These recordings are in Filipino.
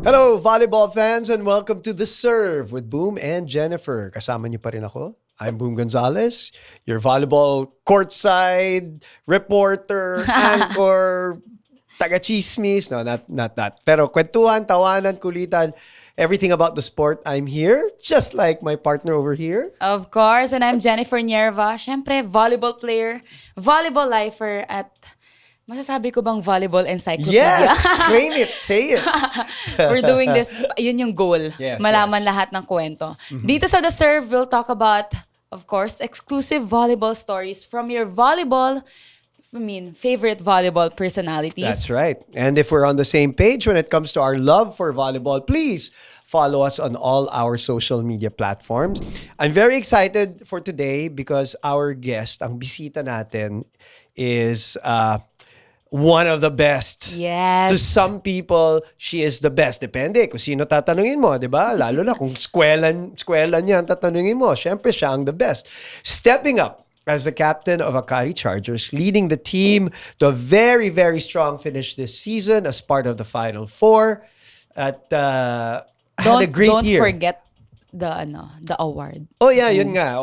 Hello, volleyball fans, and welcome to The Serve with Boom and Jennifer. Kasama niyo pa rin ako. I'm Boom Gonzalez, your volleyball courtside reporter, anchor, taga-chismis. No, not that. Pero kwentuhan, tawanan, kulitan, everything about the sport. I'm here, just like my partner over here. Of course, and I'm Jennifer Nierva. Siyempre, volleyball player, volleyball lifer, at masasabi ko bang volleyball encyclopedia? Yes! Claim it! Say it! We're doing this, yun yung goal. Yes, Malaman yes. lahat ng kwento. Dito sa The Serve, we'll talk about, of course, exclusive volleyball stories from your favorite volleyball personalities. That's right. And if we're on the same page when it comes to our love for volleyball, please follow us on all our social media platforms. I'm very excited for today because our guest, ang bisita natin, is one of the best. Yes. To some people, she is the best. Depende kung sino tatanungin mo, di ba? Lalo na kung eskwela niya ang tatanungin mo. Siyempre, siya ang the best. Stepping up as the captain of Akari Chargers, leading the team to a very, very strong finish this season as part of the Final Four. At had a great year. Don't forget the award. Oh yeah, yun nga.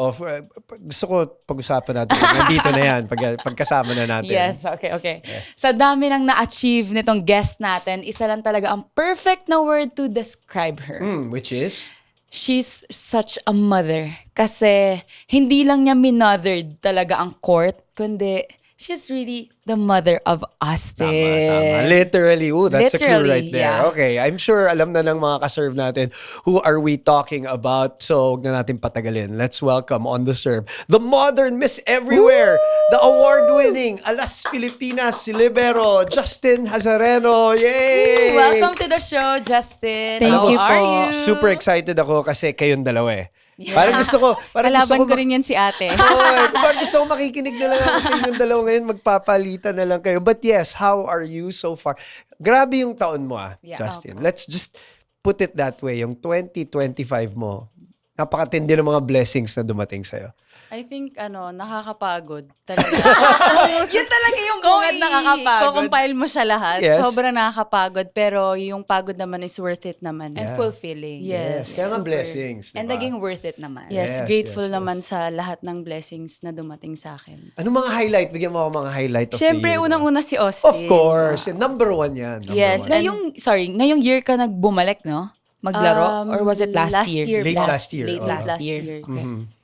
Gusto ko pag-usapan natin. Nandito na yan, pagkasama na natin. Yes, okay. Sa dami ng na-achieve nitong guest natin, isa lang talaga ang perfect na word to describe her. Which is? She's such a mother. Kasi hindi lang niya minothered talaga ang court, kundi she's really the mother of us. Tama. Literally. Ooh, that's a clue right there. Yeah. Okay, I'm sure alam na ng mga ka-serve natin who are we talking about. So, huwag na natin patagalin. Let's welcome on the serve the modern Miss Everywhere, the award-winning Alas Pilipinas Libero, Justin Hazareno. Yay! Welcome to the show, Justin. Thank you How are po. you? Super excited ako kasi kayong dalawa eh. Parang gusto ko Kalaban ko rin yan si ate. Parang gusto ko makikinig na lang ako sa inyong dalawa ngayon. Magpapalitan na lang kayo. But yes, how are you so far? Grabe yung taon mo Justin. Okay. Let's just put it that way. Yung 2025 mo, napakatindi ng mga blessings na dumating sa'yo. I think, nakakapagod talaga. Yun talaga yung Kung bungad nakakapagod. i-compile mo siya lahat, Yes. sobrang nakakapagod. Pero yung pagod naman is worth it naman. And fulfilling. Yes. Kaya nga Super. blessings. And diba? naging worth it naman. Yes, Yes, grateful yes. naman sa lahat ng blessings na dumating sa akin. Anong mga highlight? Bigyan mo ako mga highlight of Siyempre, the year. unang-una si Austin. Of course. Number one yan. Number Yes. one. Ngayong year ka nagbumalik, no? Maglaro? Or was it last year? Late last year. Late Oh. last year.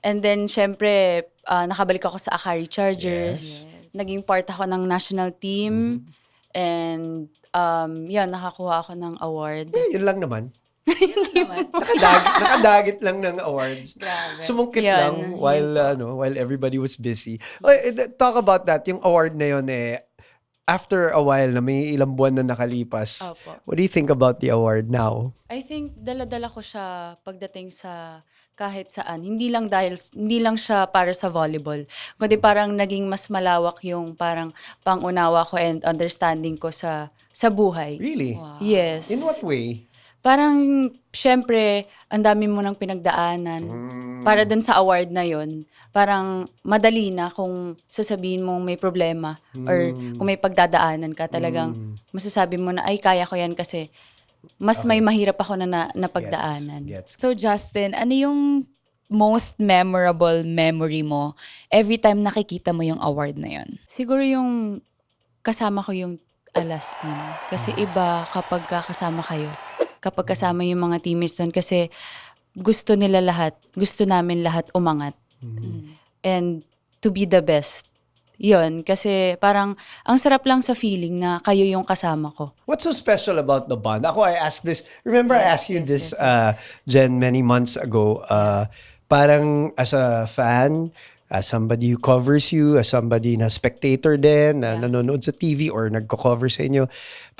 And then, syempre, nakabalik ako sa Akari Chargers. Naging part ako ng national team. And, nakakuha ako ng award. Yun lang naman. Nakadagit lang ng awards. Sumungkit Yan. lang while everybody was busy. Talk about that. Yung award na yun after a while na may ilang buwan na nakalipas. Opo. What do you think about the award now? I think dala-dala ko siya pagdating sa kahit saan. Hindi lang siya para sa volleyball, kundi parang naging mas malawak yung parang pangunawa ko and understanding ko sa buhay. Really? Yes. In what way? Parang, syempre, ang dami mo nang pinagdaanan. Para dun sa award na yon, parang madali na kung sasabihin mong may problema or kung may pagdadaanan ka, talagang masasabi mo na, ay, kaya ko yan kasi mas may mahirap ako na napagdaanan. Gets. So Justin, ano yung most memorable memory mo every time nakikita mo yung award na yun? Siguro yung kasama ko yung Alas team. Kasi iba kapag kasama kayo. Kapag kasama yung mga teammates doon. Kasi gusto namin lahat umangat. And to be the best. Yun, kasi parang ang sarap lang sa feeling na kayo yung kasama ko. What's so special about the bond? Ako, I asked this. Remember, I asked you this, Jen, many months ago. Parang as a fan, as somebody who covers you, as somebody na spectator din, na nanonood sa TV or nagko-cover sa inyo,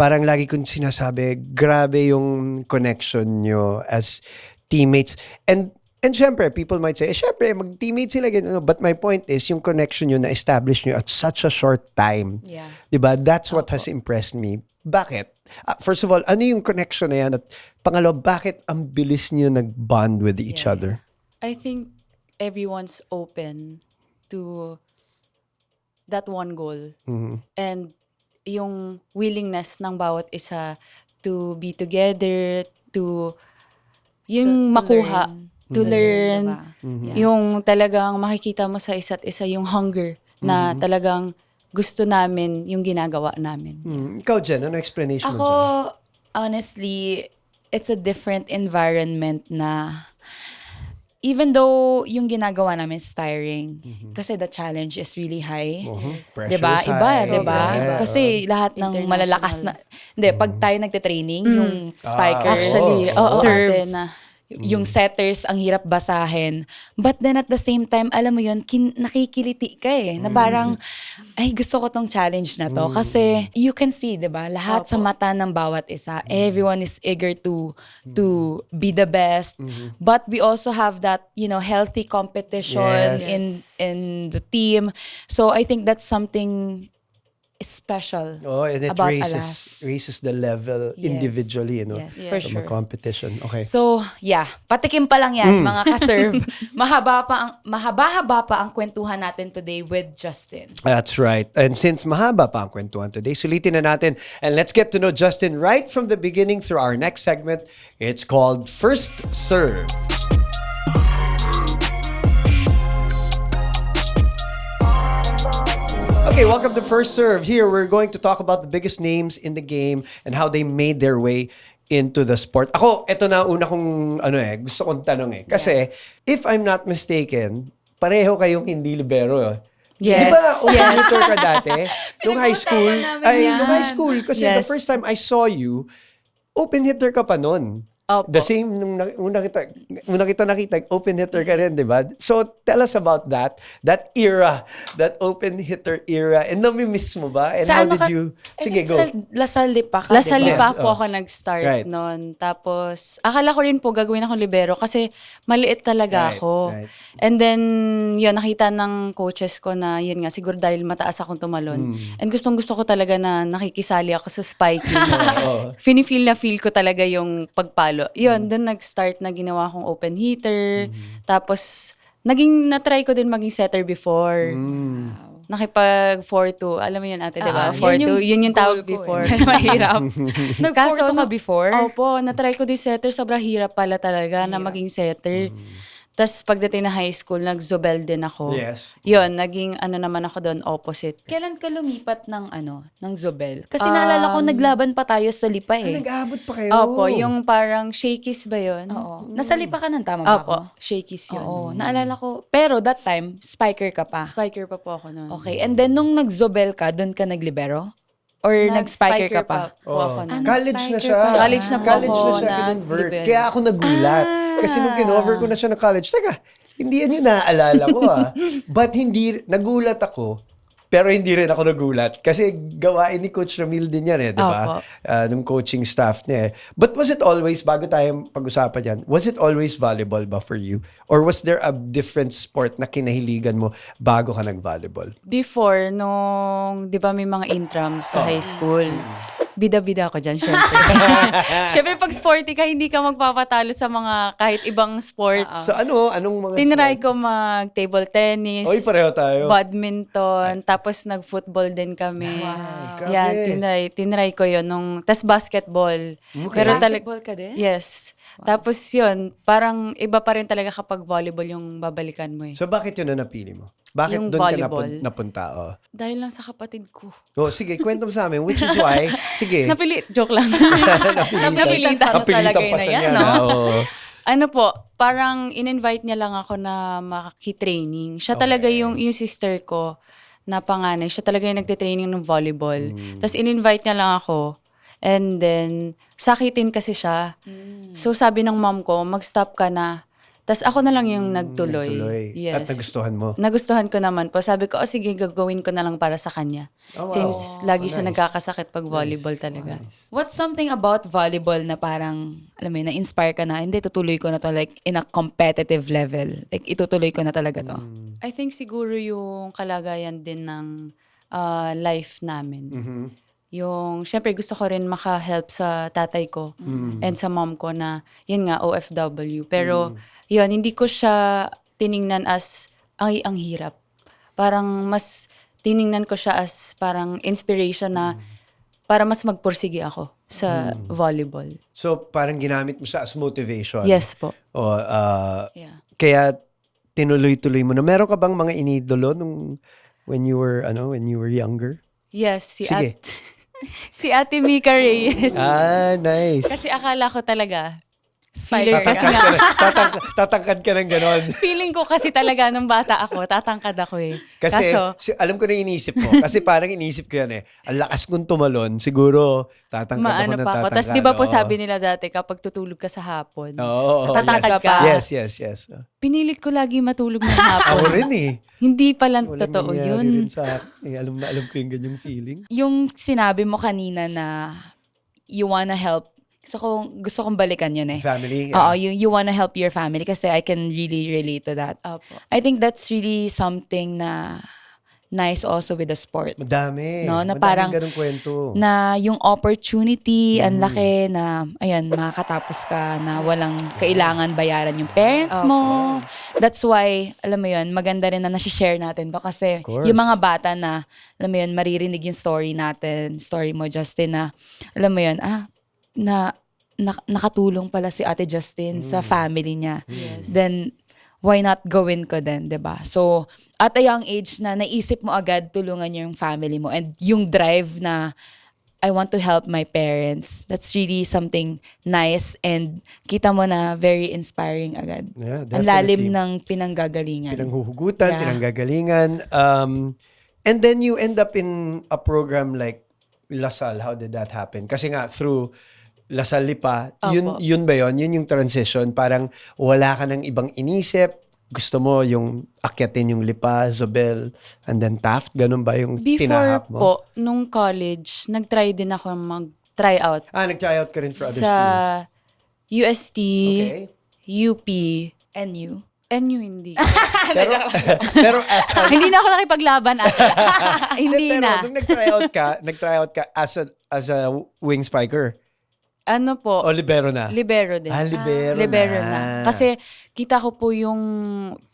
parang lagi kong sinasabi, grabe yung connection nyo as teammates. And And syempre, people might say, syempre, mag-teammate sila. Ganun. But my point is, yung connection yun na-establish nyo at such a short time. Yeah. Diba? That's what has impressed me. Bakit? First of all, ano yung connection na yan? At pangalawa, bakit ang bilis nyo nag-bond with each other? I think everyone's open to that one goal. And yung willingness ng bawat isa to be together, to yung makuha, to learn. Diba? Yung talagang makikita mo sa isa't isa yung hunger na talagang gusto namin yung ginagawa namin. Ikaw, Jen, ano explanation mo Ako, dyan? honestly, it's a different environment na even though yung ginagawa namin is tiring, kasi the challenge is really high. Pressure Diba? is Iba, high. diba? Yeah. Kasi lahat ng International. malalakas na... Hindi, pag tayo nagte-training, yung spikers, Actually, oo, serves, ate na. yung setters, ang hirap basahin. But then at the same time, alam mo yun, nakikiliti ka eh. Na parang, ay gusto ko tong challenge na to. Kasi you can see, diba? Lahat sa mata ng bawat isa. Everyone is eager to be the best. But we also have that, healthy competition Yes. in the team. So I think that's something special Oh, and it about raises the level Yes. individually, Yes, for from a sure. competition. Okay. So, yeah. Patikim pa lang yan, mga ka-serve. Mahaba-haba pa ang kwentuhan natin today with Justin. That's right. And since mahaba pa ang kwentuhan today, sulitin na natin. And let's get to know Justin right from the beginning through our next segment. It's called First Serve. Okay, welcome to First Serve. Here, we're going to talk about the biggest names in the game and how they made their way into the sport. Ako, ito na una kong gusto kong tanong eh. Kasi, if I'm not mistaken, pareho kayong hindi libero. Di Yes. ba open hitter ka dati? Nung high school? namin yan. Nung high school. Kasi the Yes. first time I saw you, open hitter ka pa nun. Opo. The same nung una kita nakita, open hitter ka rin, di ba? So, tell us about that era, that open hitter era. And nami-miss mo ba? And how did you... Sige, go. Lasal Lipa ka, Lasal diba? Lipa Yes, po oh. ako nag-start Right. noon. Tapos, akala ko rin po gagawin akong libero kasi maliit talaga Right, ako. right. And then, yun, nakita ng coaches ko na, yun nga, siguro dahil mataas akong tumalon. And gustong-gusto ko talaga na nakikisali ako sa spiking. Feel ko talaga yung pagpalo. Yun, doon nag-start na ginawa kong open hitter. Tapos, na-try ko din maging setter before. Nakipag 4-2. Alam mo yun ate, di ba? 4-2. Yun yung tawag goal ko before. eh. Mahirap. Nag-4-2 ka before? Opo, na-try ko din setter. Sobrang hirap pala talaga na maging setter. Tapos pagdating na high school, nag-Zobel din ako. Yes. Yun, naging naman ako doon, opposite. Kailan ka lumipat ng Zobel? Kasi naalala ko, naglaban pa tayo sa Lipa eh. Nag-aabot pa kayo. Opo, yung parang shakies ba yun? Oo. Nasa Lipa ka ng tama ba ako? Opo, shakies yun. Oo, naalala ko. Pero that time, spiker ka pa. Spiker pa po ako noon. Okay, and then nung nag-Zobel ka, doon ka naglibero? Or nag-spiker ka pa? po ako noon. College na siya. Spiker pa. College na po College ako na siya, na kinonvert. libero. Kaya ako nagulat. Kasi nung kinover ko na siya ng college, teka, hindi yan yung naaalala ko But nagulat ako. Pero hindi rin ako nagulat. Kasi gawain ni Coach Ramil din yan di ba? Opo. Nung coaching staff niya But was it always, bago tayo pag-usapan yan, was it always volleyball ba for you? Or was there a different sport na kinahiligan mo bago ka nag-volleyball? Before, nung, di ba may mga intrams sa high school, bida-bida ako dyan, syempre. Syempre, pag sporty ka, hindi ka magpapatalo sa mga kahit ibang sports. So anong mga Tinry sport? ko mag-table tennis, Oy, pareho tayo. badminton, tapos nag-football din kami. grabe. Yeah, tinry ko yun. Tapos basketball. Pero Basketball ka din? Yes. Tapos yun, parang iba pa rin talaga kapag volleyball yung babalikan mo eh. So bakit yun na napili mo? Bakit Yung doon ka volleyball. napunta? Dahil lang sa kapatid ko. Sige, kwento mo sa amin. Which is why, sige. Napilit. Joke lang. Napilitan ka na sa lagay na yan, no? Ano po, parang in-invite niya lang ako na maki-training. Siya talaga yung sister ko na panganay. Siya talaga yung nagte-training ng volleyball. Tapos in-invite niya lang ako. And then, sakitin kasi siya. So sabi ng mom ko, mag-stop ka na. Tas ako na lang yung nagtuloy. Yes. At nagustuhan mo. Nagustuhan ko naman po. Sabi ko, sige, gagawin ko na lang para sa kanya. Oh, wow. Since lagi siya Nice. nagkakasakit pag volleyball talaga. What's something about volleyball na parang, alam mo yun, na-inspire ka na, hindi, tutuloy ko na to like in a competitive level. Like, itutuloy ko na talaga to. I think siguro yung kalagayan din ng life namin. Yung, syempre gusto ko rin maka-help sa tatay ko and sa mom ko na, yun nga, OFW. Pero, yun, hindi ko siya tiningnan as, ay, ang hirap. Parang mas tiningnan ko siya as parang inspiration na para mas magpursige ako sa volleyball. So, parang ginamit mo siya as motivation. Yes po. O, Yeah. kaya tinuloy-tuloy mo na. Meron ka bang mga inidolo nung when you were younger? Yes, si Sige. si Ate Mika Reyes. Nice. Kasi akala ko talaga, Spider kasi Tatangkad nga, ka, tatangkad ka ng ganon. feeling ko kasi talaga nung bata ako, tatangkad ako eh. Kasi Kaso, alam ko na inisip mo. Kasi parang inisip ko yan eh. Ang lakas kong tumalon, siguro tatangkad ako maano ng pa ako. tatangkad. Tapos di ba po Oo. sabi nila dati, kapag tutulog ka sa hapon, Oo, tatangkad yes. ka. Yes. Pinilit ko lagi matulog ng Ako hapon. rin eh. Hindi pala Walang totoo nangyari yun. rin sa akin. Alam na alam ko yung ganyang feeling. Yung sinabi mo kanina na you wanna help, gusto kong balikan yun eh. Family. Oo, you wanna help your family kasi I can really relate to that. Opo. I think that's really something na nice also with the sport. Madami. No, na Madaming parang ganong kwento. na yung opportunity, ang laki na, ayan, makakatapos ka na walang kailangan bayaran yung parents mo. That's why, alam mo yun, maganda rin na nasi-share natin to kasi course. yung mga bata na, alam mo yun, maririnig yung story natin, story mo, Justin, na, alam mo yun, nakatulong pala si Ate Justin sa family niya. Yes. Then, why not gawin ko din, 'di ba? So, at a young age na naisip mo agad tulungan yung family mo and yung drive na I want to help my parents. That's really something nice and kita mo na very inspiring agad. Yeah, Ang lalim definitely. ng pinanggagalingan. Pinanghuhugutan, Yeah. pinanggagalingan. And then you end up in a program like Lasal. How did that happen? Kasi nga, through Lasal Lipa, Opo. yun ba yun? Yun yung transition. Parang wala ka ng ibang inisip. Gusto mo yung akyatin yung Lipa, Zobel, and then Taft. Ganun ba yung Before tinahak mo? po, nung college, nag-try din ako mag-try out Nag-try out ka rin for other sa schools. UST, Okay. UP, And you? NU hindi. Pero as a Hindi na ako nakipaglaban ate. Hindi pero na. nung nag-try out ka as a wing spiker. Ano po, O libero na? libero din. Libero na. Kasi kita ko po yung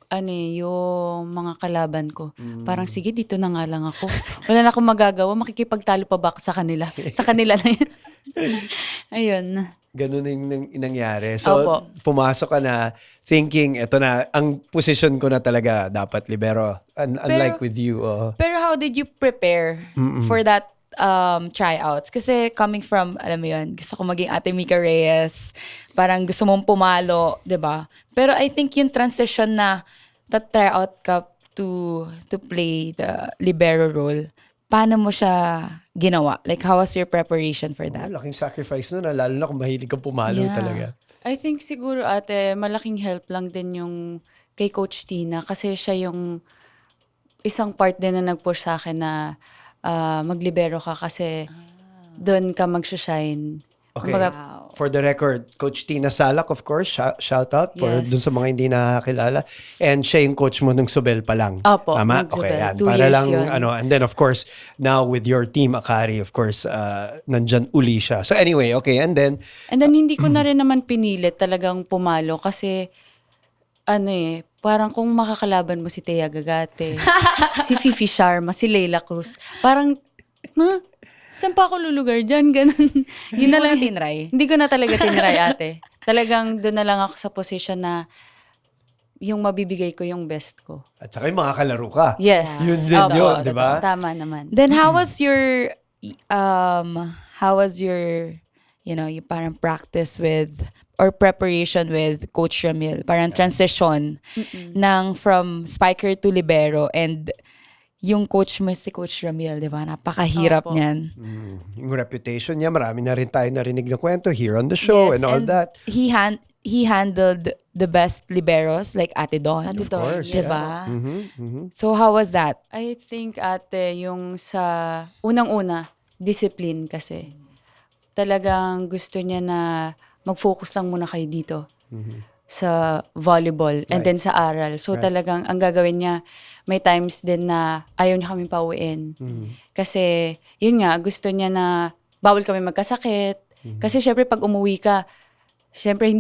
yung mga kalaban ko. Parang sige, dito na nga lang ako. Wala na akong magagawa. Makikipagtalo pa ba ako sa kanila? Sa kanila na yun. Ayun. Ganun yung nangyari. So, Opo. pumasok ka na thinking, eto na, ang position ko na talaga dapat libero. Unlike with you. Pero how did you prepare for that tryouts? Kasi coming from, alam mo yun, gusto ko maging Ate Mika Reyes, parang gusto mong pumalo, 'di ba? Pero I think yung transition na tryout ka to play the libero role, paano mo siya ginawa? Like, how was your preparation for that? Laking sacrifice nun, lalo na kung mahilig kang pumalo Yeah. talaga. I think siguro ate, malaking help lang din yung kay Coach Tina kasi siya yung isang part din na nag-push sa akin na maglibero ka kasi doon ka mag-shine. Okay. Kumbaga, For the record, Coach Tina Salak, of course, shout out for Yes. dun sa mga hindi nakakilala. And siya yung coach mo ng Sobel pa lang. Opo, Tama? nag-Sobel. Okay, yan. 2 Para years lang, yun. and then of course, now with your team, Akari, of course, nandyan uli siya. So anyway, okay, and then, hindi ko na rin naman pinilit talagang pumalo kasi parang kung makakalaban mo si Thea Gagate, si Fifi Sharma, si Leila Cruz, parang, saan pa ako lulugar dyan? Ganun. Hindi mo na tinry? Hindi ko na talaga tinry, ate. Talagang doon na lang ako sa position na yung mabibigay ko yung best ko. at saka yung mga kalaro ka. Yes. Yun din Opo, yun, di ba? Tama naman. Then how was your yung parang practice with or preparation with Coach Ramil? Parang transition from spiker to libero and yung coach mo si Coach Ramil, di ba? Napakahirap Opo. niyan. Yung reputation niya, marami na rin tayo narinig na kwento here on the show Yes, and all that. He he handled the best liberos like Ate Dawn. Ate Of Dawn, course, yes. Diba? Mhm. So how was that? I think ate, yung sa unang-una, discipline kasi. Talagang gusto niya na mag-focus lang muna kayo dito sa volleyball and Right. then sa aral. So Right. talagang ang gagawin niya, may times din na ayaw niya kami pauwiin. Kasi yun nga, gusto niya na bawal kami magkasakit. Kasi syempre pag umuwi ka, syempre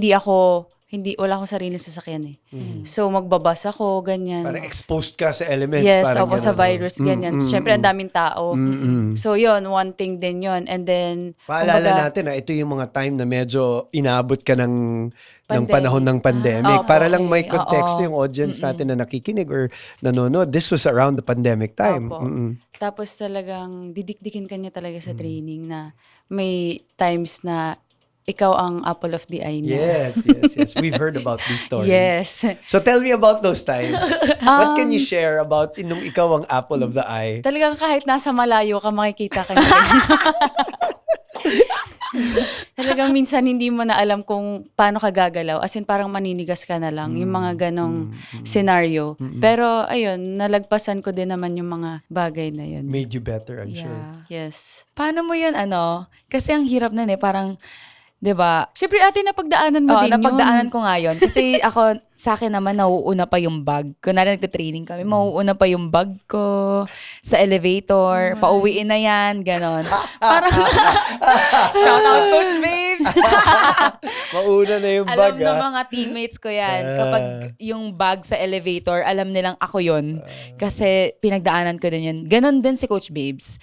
wala akong sariling sasakyan eh. So magbabas ako, ganyan. Parang exposed ka sa elements. Yes, parang opo, sa ganun. virus, ganyan. Siyempre, ang daming tao. So, yun, one thing din yun. And then, Paalala kumbaga, natin na ito yung mga time na medyo inaabot ka ng Pandemic. panahon ng pandemic. Ah, Para lang may okay. konteksto Oo. yung audience natin na nakikinig or nanonood. This was around the pandemic time. Opo. Mm-mm. Tapos talagang didikdikin ka niya talaga sa training na may times na ikaw ang apple of the eye niya. Yes. We've heard about these stories. Yes. So tell me about those times. What can you share about nung ikaw ang apple of the eye? Talagang kahit nasa malayo ka, makikita ka niya. Talagang minsan hindi mo na alam kung paano ka gagalaw. As in, parang maninigas ka na lang. Yung mga ganong scenario. Pero, ayun, nalagpasan ko din naman yung mga bagay na yun. Made you better, I'm sure. Yeah. Yes. Paano mo yun, Kasi ang hirap nun parang, 'di ba? Siyempre, ate, napagdaanan mo Oo, din napagdaanan yun. ko nga yun. Kasi ako, sa akin naman, nauuna pa yung bag. Kunwari nagte-training kami, mauuna pa yung bag ko sa elevator, pauwiin na yan, ganon. Parang, shout out Coach Babes! Mauna na yung Alam bag, ng mga teammates ko yan. Kapag yung bag sa elevator, alam nilang ako yun. Kasi pinagdaanan ko din yun. Ganon din si Coach Babes.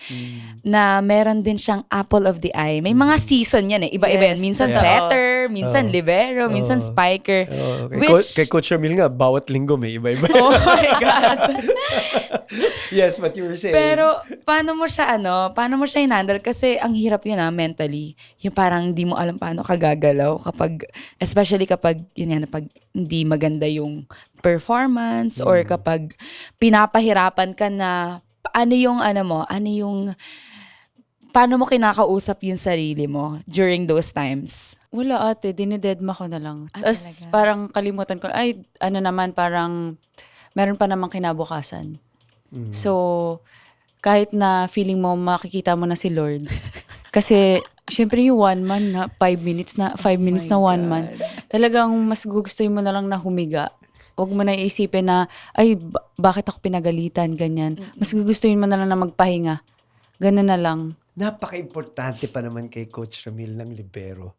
Na meron din siyang apple of the eye. May mga season yan Iba-iba yan. Yes. Minsan Yeah. setter, minsan libero, minsan spiker. Kay Coach Ramil nga, bawat linggo may iba-iba. Oh my God. Yes, what you were saying. Pero paano mo siya i-handle? Kasi ang hirap yun mentally. Yung parang di mo alam paano ka gagalaw especially kapag, yun yan, pag hindi maganda yung performance or kapag pinapahirapan ka na, paano mo kinakausap yung sarili mo during those times? Wala ate, dinidedma ko na lang. Tapos talaga? parang kalimutan ko, parang meron pa namang kinabukasan. So, kahit na feeling mo makikita mo na si Lord. Kasi, syempre yung 1 man na 5 minutes na 1 man. Talagang mas gugustuhin mo na lang na humiga. Huwag mo na iisipin na, bakit ako pinagalitan, ganyan. Mas gugustuhin mo na lang na magpahinga. Ganun na lang. Napaka-importante pa naman kay Coach Ramil ng libero.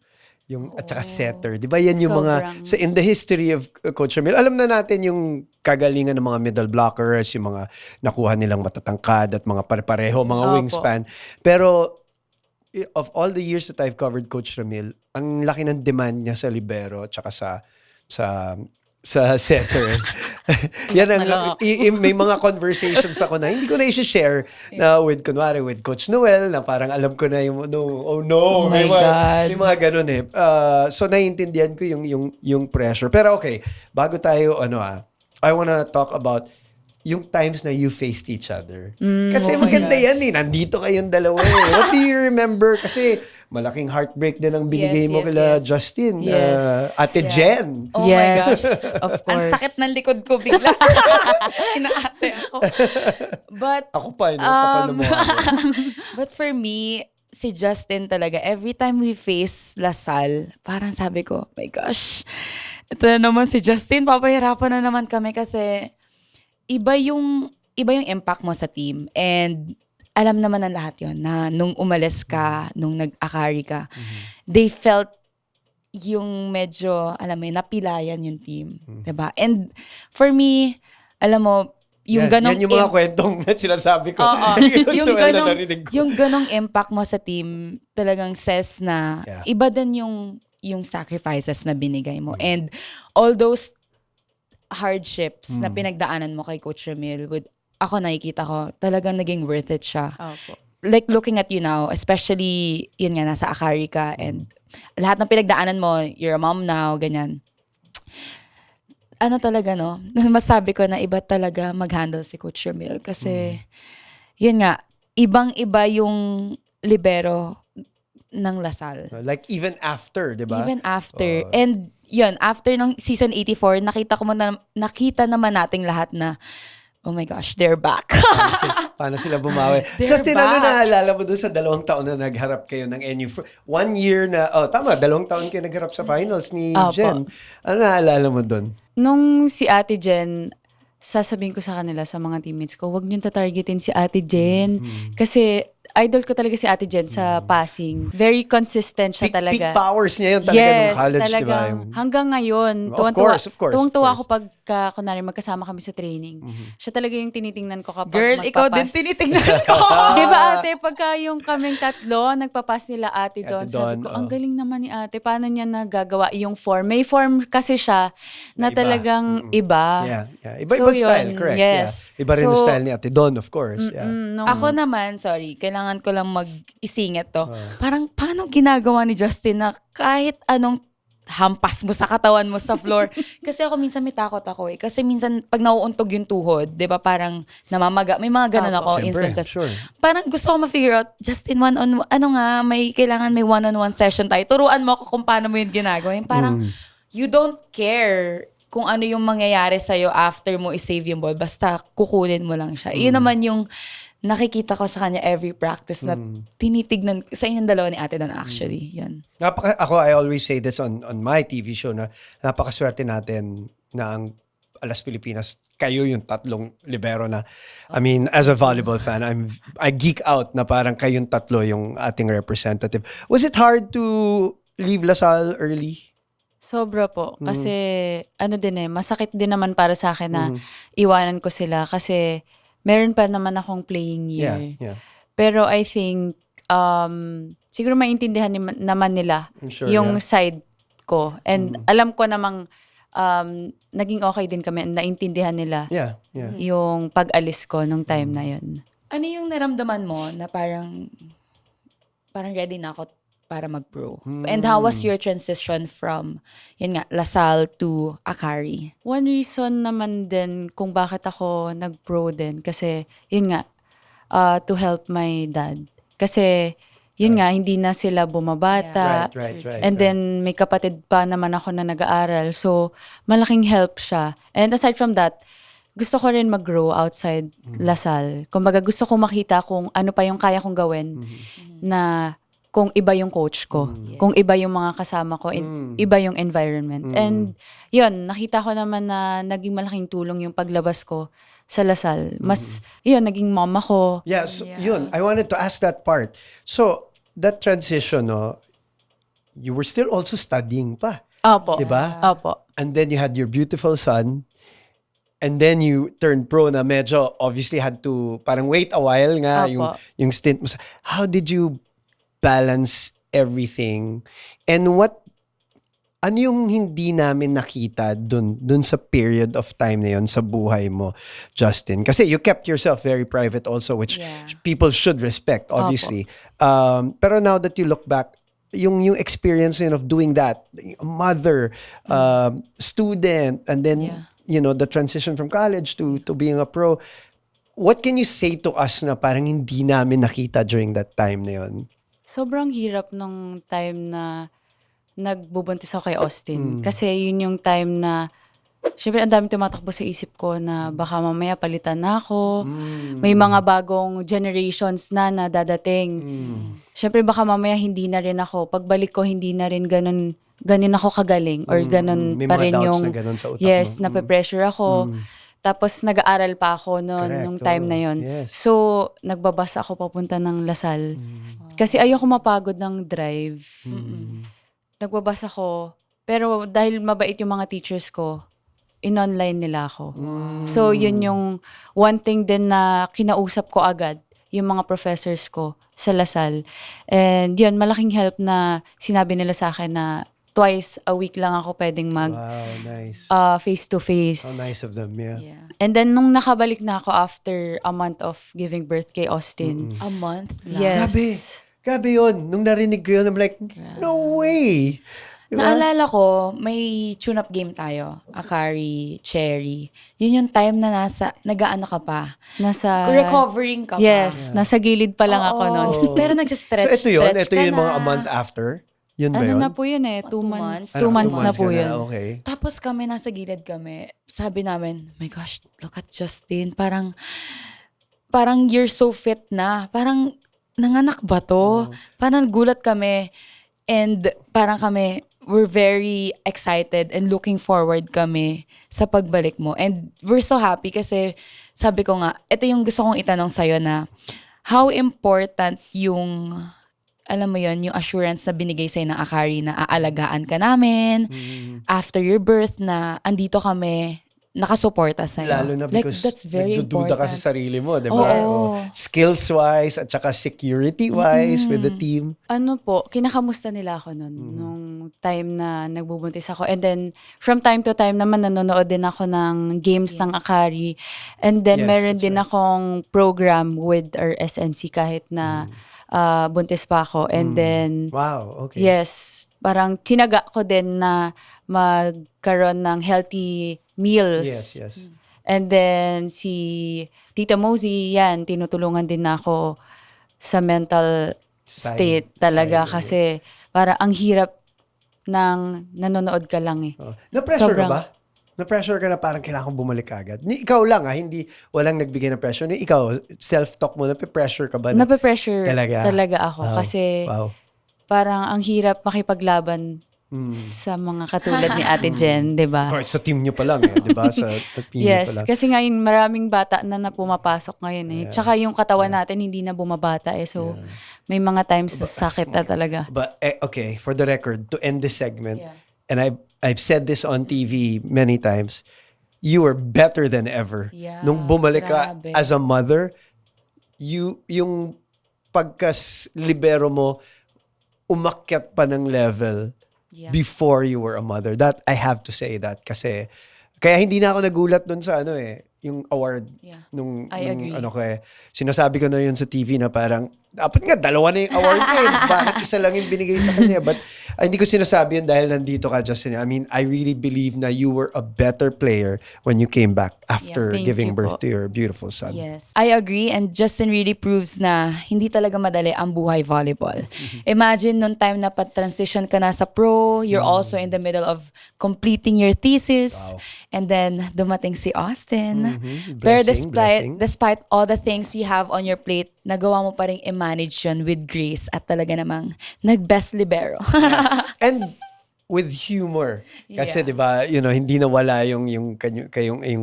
At saka setter. Di ba yan yung mga, in the history of Coach Ramil, alam na natin yung kagalingan ng mga middle blockers, yung mga nakuha nilang matatangkad at mga pare-pareho, mga Opo. wingspan. Pero, of all the years that I've covered Coach Ramil, ang laki ng demand niya sa libero at saka sa setter. Yan ang, may mga conversations ako na hindi ko na i-share na with Coach Noel na parang alam ko na yung my God. may mga ganun so naiintindihan ko yung pressure. Pero okay, bago tayo I wanna talk about yung times na you faced each other. Kasi maganda yan nandito kayong dalawa What do you remember? Kasi malaking heartbreak din ang binigay mo kila Justin. Yes. Ate Jen. Oh my Yes, gosh. of Ang course. sakit ng likod ko bigla. Inaate ako. But, Ako pa, kapal na mukha ko. but for me, si Justin talaga, every time we face Lasal, parang sabi ko, my gosh, ito na naman si Justin, papahirapan na naman kami kasi iba yung impact mo sa team. And alam naman ng lahat yon na nung umalis ka, nung nag-akari ka, they felt yung medyo, alam mo yun, napilayan yung team. Diba? And for me, alam mo, yung ganong yan yung mga kwentong na sinasabi ko. Oo. yung narinig ko. Yung ganong impact mo sa team talagang says na iba din yung sacrifices na binigay mo. And all those hardships na pinagdaanan mo kay Coach Ramil, ako nakikita ko, talagang naging worth it siya. Opo. Like looking at you now, especially yun nga, nasa Akari ka and lahat ng pinagdaanan mo, you're a mom now, ganyan. Talaga, masabi ko na iba talaga mag-handle si Coach Ramil kasi, yun nga, ibang-iba yung libero ng Lasal. Like even after, di ba? Even after. And yun, after nung season 84, nakita naman nating lahat na, oh my gosh, they're back. Paano sila bumawi? They're Justin, ano back. naalala mo doon sa 2 taon na nagharap kayo ng NU? 1 year na, 2 taon kayo nagharap sa finals ni Opo. Jen. Ano naalala mo doon? Nung si Ate Jen, sasabihin ko sa kanila, sa mga teammates ko, huwag niyong tatargetin si Ate Jen. Kasi idol ko talaga si Ate Jen sa passing. Very consistent siya talaga. Peak powers niya yun talaga nung college, di ba? talagang hanggang ngayon. Of course. Tuwang-tuwa ako pagka, kunwari, magkasama kami sa training. Siya talaga yung tinitingnan ko kapag Girl, ikaw din magpapass. tinitingnan ko. Di ba ate, pagka yung kaming tatlo, nagpapass nila ate doon, Ate sabi Dawn, ko, ang galing naman ni ate, paano niya nagagawa yung form? May form kasi siya na Na iba. talagang iba. Yeah. Iba-iba So, style, yun, correct. yes. Yeah. Iba rin yung So, style ni Ate Dawn, of course. Yeah. Ako naman, sorry, kailangan ko lang mag-isingit to. Parang, paano ginagawa ni Justin na kahit anong hampas mo sa katawan mo sa floor? Kasi ako minsan may takot ako eh. Kasi minsan pag nauuntog yung tuhod, di ba parang namamaga. May mga ganun ako Siyempre, instances. sure. Parang gusto ko ma-figure out, Justin, kailangan may one-on-one session tayo. Turuan mo ako kung paano mo yun ginagawa. Yung parang, you don't care kung ano yung mangyayari sa'yo after mo i-save yung ball. Basta kukunin mo lang siya. Yun naman yung nakikita ko sa kanya every practice na tinitignan sa inyong dalawa ni Ate Don actually. Yan. I always say this on my TV show na napakaswerte natin na ang Alas Pilipinas, kayo yung 3 libero na, I mean, as a volleyball fan, I geek out na parang kayong 3 yung ating representative. Was it hard to leave LaSalle early? Sobra po. Kasi, masakit din naman para sa akin na iwanan ko sila kasi meron pa naman akong playing year. Yeah. Pero I think, siguro maintindihan naman nila I'm sure, yung yeah. side ko. And alam ko namang naging okay din kami. Naintindihan nila Yeah. yung pag-alis ko nung time na yun. Ano yung naramdaman mo na parang ready na ako para mag-pro? And how was your transition from, yun nga, LaSalle to Akari? One reason naman din kung bakit ako nag-pro din kasi yun nga, to help my dad. Kasi yun nga, hindi na sila bumabata. Right. And then may kapatid pa naman ako na nag-aaral. So malaking help siya. And aside from that, gusto ko rin mag-grow outside LaSalle. Kumbaga gusto ko makita kung ano pa yung kaya kong gawin na kung iba yung coach ko, kung iba yung mga kasama ko, iba yung environment. And yun, nakita ko naman na naging malaking tulong yung paglabas ko sa LaSalle. Mas, yun, naging mama ko. Yeah, so, yun. I wanted to ask that part. So, that transition, no, you were still also studying pa. Opo. Diba? Opo. And then you had your beautiful son. And then you turned pro na medyo obviously had to parang wait a while nga Apo. yung stint mo. How did you balance everything? And ano yung hindi namin nakita dun sa period of time na yun sa buhay mo, Justin? Kasi you kept yourself very private also, which people should respect, obviously. Pero now that you look back, yung experience yun of doing that, mother, student, and then, the transition from college to being a pro, what can you say to us na parang hindi namin nakita during that time na yun? Sobrang hirap nung time na nagbubuntis ako kay Austin. Kasi yun yung time na, syempre ang dami tumatakbo sa isip ko na baka mamaya palitan na ako. May mga bagong generations na dadating. Syempre baka mamaya hindi na rin ako. Pagbalik ko, hindi na rin ganun ako kagaling. Or ganun May pa mga rin doubts yung, na ganun sa utak yes, mo. nape-pressure ako. Tapos nag-aaral pa ako Correct. nung time na yon. Yes. So, nagbabas ako papunta ng LaSalle. Kasi ayoko mapagod ng drive. Nagbabas ako. Pero dahil mabait yung mga teachers ko, in-online nila ako. So, yun yung one thing din na kinausap ko agad, yung mga professors ko sa LaSalle. And yun, malaking help na sinabi nila sa akin na twice a week lang ako pwedeng mag Wow, nice. face-to-face. How nice of them, yeah. And then, nung nakabalik na ako after a month of giving birth kay Austin, A month lang. yes. Grabe yun. Nung narinig ko yun, I'm like, no way. Diba? Naalala ko, may tune-up game tayo. Akari, Cherry. Yun yung time na nag-aano ka pa. Nasa... Recovering ka pa. Yes, nasa gilid pa lang ako nun. Pero nag-stretch. So ito yun, stretch ito ka yung mga na. a month after. Yun ba Ano yun? na po yun eh, 2 2 months. months? 2 months na ka po yun. Okay. Tapos kami, nasa gilid kami. Sabi namin, my gosh, look at Justin. Parang you're so fit na. Parang, nanganak ba to? Parang gulat kami. And parang kami, we're very excited and looking forward kami sa pagbalik mo. And we're so happy kasi sabi ko nga, ito yung gusto kong itanong sa'yo na how important yung, alam mo yon, yung assurance na binigay sa'yo ng Akari na aalagaan ka namin after your birth, na andito kami, nakasuporta sa'yo. Lalo na because that's very nagdududa important. ka sa sarili mo, di ba? Oo. Skills-wise at saka security-wise with the team. Ano po, kinakamusta nila ako nun, nung time na nagbubuntis ako. And then, from time to time naman, nanonood din ako ng games ng Akari. And then, Yes, meron that's din right. akong program with our SNC kahit na buntis pa ako. And then, Wow, okay. yes, parang tinaga ko din na magkaroon ng healthy meals. Yes. And then, si Tita Mosey, yan, tinutulungan din na ako sa mental state talaga. side, Kasi para ang hirap ng nanonood ka lang eh. Oh. Na-pressure Sobrang- ka ba? Na-pressure ka na parang kailangan kong bumalik agad? Ni ikaw lang hindi walang nagbigay ng pressure. Ni ikaw, self-talk mo, nape-pressure ka ba? Nape-pressure Talaga? ako. Wow. Kasi Wow. parang ang hirap makipaglaban sa mga katulad ni Ate Jen, di ba? Kahit sa team nyo pa lang di ba? Sa team nyo pa Yes, lang. kasi ngayon maraming bata na pumapasok ngayon eh. Tsaka yung katawan natin hindi na bumabata eh. So, may mga times na sakit na talaga. But okay, for the record, to end this segment, Yeah. and I've said this on TV many times, you were better than ever. Yeah, Nung bumalik ka grabe. as a mother, yung pagkas-libero mo, umakyat pa ng level Yeah. before you were a mother. That, I have to say that kasi, kaya hindi na ako nagulat dun sa yung award. Yeah. Nung I agree. sinasabi ko na yun sa TV na parang, dapat nga, dalawa na yung award niya eh. Bakit isa lang yung binigay sa kanya? But hindi ko sinasabi yun dahil nandito ka, Justin. I mean, I really believe na you were a better player when you came back after thank giving you birth po. to your beautiful son. Yes. I agree, and Justin really proves na hindi talaga madali ang buhay volleyball. Imagine nung time na pa-transition ka na sa pro, you're also in the middle of completing your thesis, and then dumating si Austin. Pero Blessing. despite all the things you have on your plate, nagawa mo pa rin i-manage yun with grace at talaga namang nag-best libero. And with humor. Kasi Yeah. 'di ba, hindi nawala yung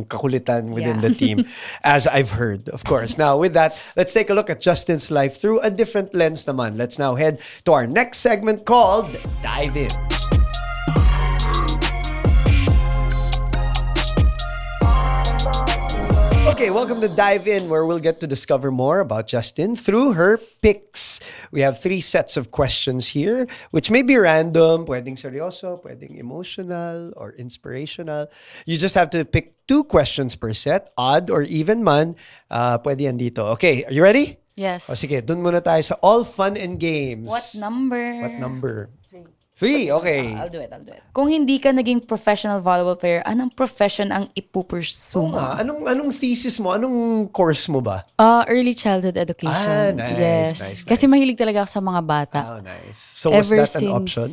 kakulitan within the team as I've heard, of course. Now, with that, let's take a look at Justin's life through a different lens naman. Let's now head to our next segment called Dive In. Okay, welcome to Dive In, where we'll get to discover more about Justin through her picks. We have 3 sets of questions here, which may be random, pwedeng seryoso, pwedeng emotional, or inspirational. You just have to pick 2 questions per set, odd or even man. Pwede yan dito. Okay, are you ready? Yes. O sige, dun muna tayo sa all fun and games. What number? What number? 3, okay. I'll do it. Kung hindi ka naging professional volleyball player, anong profession ang ipupursue mo? Anong thesis mo? Anong course mo ba? Early childhood education. Nice, Yes. nice. Kasi mahilig talaga ako sa mga bata. Oh, nice. So was Ever that an option?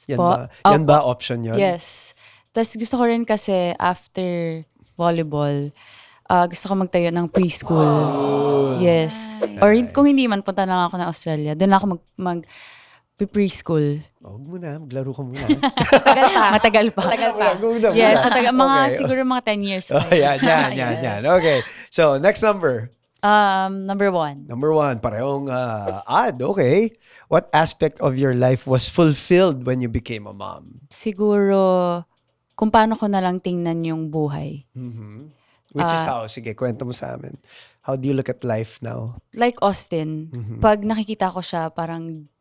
Yan po. ba? Yan ba option yun? Yes. Tapos gusto ko rin kasi after volleyball, gusto ko magtayo ng preschool. Yes. Or kung hindi man, punta na lang ako ng Australia. Doon ako preschool. Huwag mo na, maglaro ka muna. Matagal pa. Muna. Yes, mga Okay. siguro mga 10 years. Oh, yan. Okay. So, next number. Number 1. Number 1, parehong odd. Okay. What aspect of your life was fulfilled when you became a mom? Siguro, kung paano ko na lang tingnan yung buhay. Which is how? Sige, kwento mo sa amin. How do you look at life now? Like Austin, pag nakikita ko siya, parang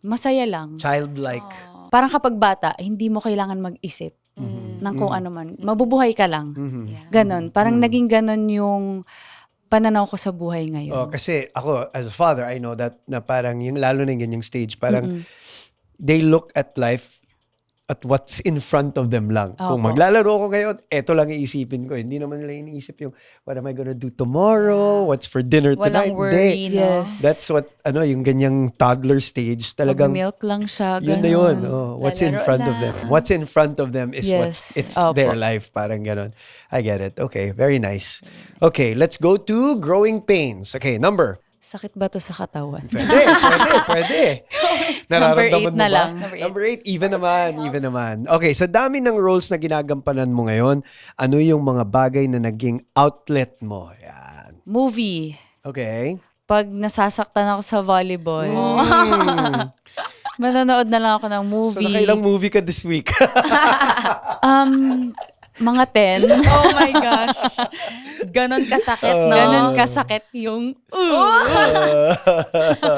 masaya lang. Childlike. Parang kapag bata, hindi mo kailangan mag-isip ng kung ano man. Mabubuhay ka lang. Ganon. Parang naging ganon yung pananaw ko sa buhay ngayon. Oh, kasi ako, as a father, I know that na parang yung lalo na yung ganyang stage, parang they look at life at what's in front of them lang. Kung Opo. maglalaro ko ngayon, eto lang iisipin ko. Hindi naman nila iniisip yung, what am I gonna do tomorrow? What's for dinner tonight? Walang worry, Hindi. no? Yes. That's what, yung ganyang toddler stage, talagang, Mag-milk lang siya, yun na ganon. yun. Oh, what's in Lalaro front of lang. them. What's in front of them is Yes. it's Opo. their life. Parang ganon. I get it. Okay, very nice. Okay, let's go to growing pains. Okay, number. Sakit ba to sa katawan? Pwede. Nararamdaman Number 8 mo na ba? lang. Number 8, even naman. Okay, sa dami ng roles na ginagampanan mo ngayon, ano yung mga bagay na naging outlet mo? Yan. Movie. Okay. Pag nasasaktan ako sa volleyball, manonood na lang ako ng So, movie. nakailang movie ka this week? Mga 10. Oh my gosh. Ganon kasakit, no? Ganon kasakit yung...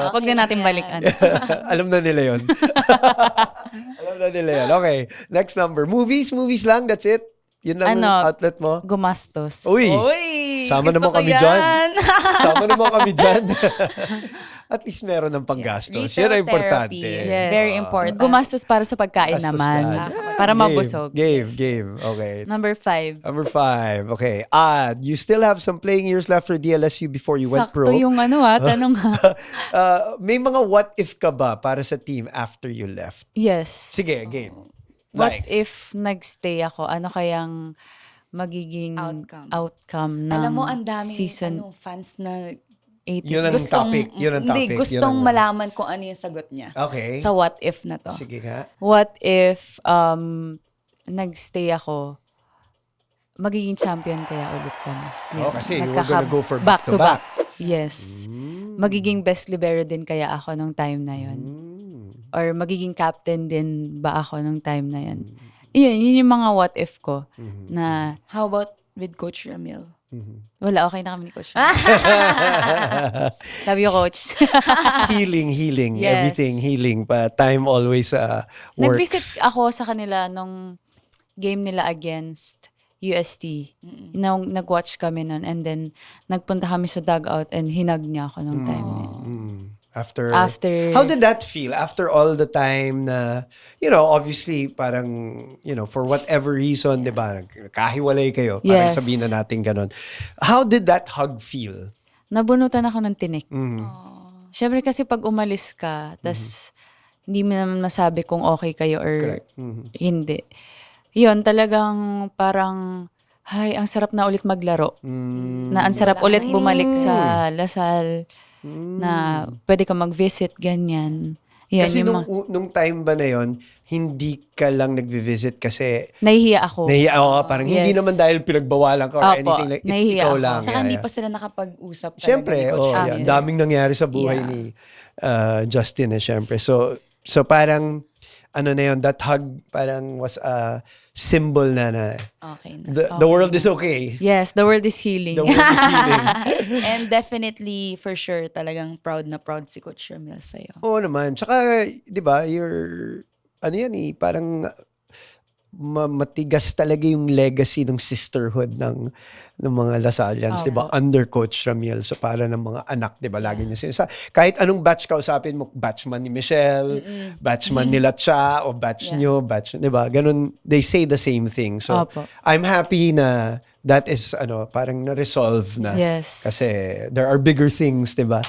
Huwag na natin balikan. Alam na nila yon. Alam na nila yon. Okay, next number. Movies lang, that's it? Yun lang Ano? ang outlet mo? Gumastos. Uy! Sama gusto naman ko kami yan. dyan. Sama naman kami dyan. At least meron ng panggastos. Yan ang importante. Therapy. Yes. Very important. Gumastos para sa pagkain Gastos naman. na. Para Game, mabusog. Game. Okay. Number 5. Number 5. Okay. You still have some playing years left for DLSU before you went pro. Sakto yung tanong ha. May mga what if ka ba para sa team after you left? Yes. Sige, game. What Like, if nagstay ako? Ano kayang magiging outcome ng Alam mo, ang dami season fans na 80? Yun ang topic. Yun ang Hindi, topic. gustong Yun ang- malaman kung ano yung sagot niya. Okay. Sa what if na to. Sige nga. What if nagstay ako, magiging champion kaya ulit kami? Oh, kasi you were gonna go for back-to-back. Yes. Magiging best libero din kaya ako nung time na yon. Or magiging captain din ba ako nung time na yon. Yun yung mga what if ko na How about with Coach Ramil? wala, okay na kami ni Coach. Love you, Coach. Healing. Yes. Everything healing. Time always works. Nag-visit ako sa kanila nung game nila against UST. Nag-watch kami nun and then nagpunta kami sa dugout and hinag niya ako nung time na yun. After After- how did that feel after all the time na obviously parang for whatever reason 'di ba kahiwalay kayo parang Yes. sabihin na natin ganun. How did that hug feel? Nabunutan ako ng tinik. Siyempre kasi pag umalis ka, tas hindi mo naman masabi kung okay kayo or Correct. hindi. Yun, talagang parang, ang sarap na ulit maglaro. Na ang sarap ulit bumalik sa Lasal. Na pwede ka mag-visit, ganyan. Yun, Kasi yung nung time ba na yon hindi ka lang nagvi-visit kasi nahihiya ako. parang hindi Yes. naman dahil pinagbawalan ka or Opo, anything like it's nahihiya ikaw ako. lang. Saka hindi Yeah. pa sila nakapag-usap talaga Siyempre, ni Coach ang Ramil. daming nangyari sa buhay Yeah. ni Justin syempre. So parang ano na yun, that hug parang was a symbol na Okay na. the world is okay. Yes, the world is healing. The world is healing. And definitely, for sure, talagang proud na proud si Coach Ramil sa'yo. Oo naman. Tsaka, di ba, parang matigas talaga yung legacy ng sisterhood ng mga Lasalians, di ba? Under Coach Ramil. So, para ng mga anak, di ba? Lagi niya sinasabi. Kahit anong batch ka usapin mo, batchman ni Michelle, batchman nila Cha, o batch nyo, di ba? Ganun, they say the same thing. So, Opo. I'm happy na that is, parang na-resolve na. Yes. Kasi there are bigger things, di ba?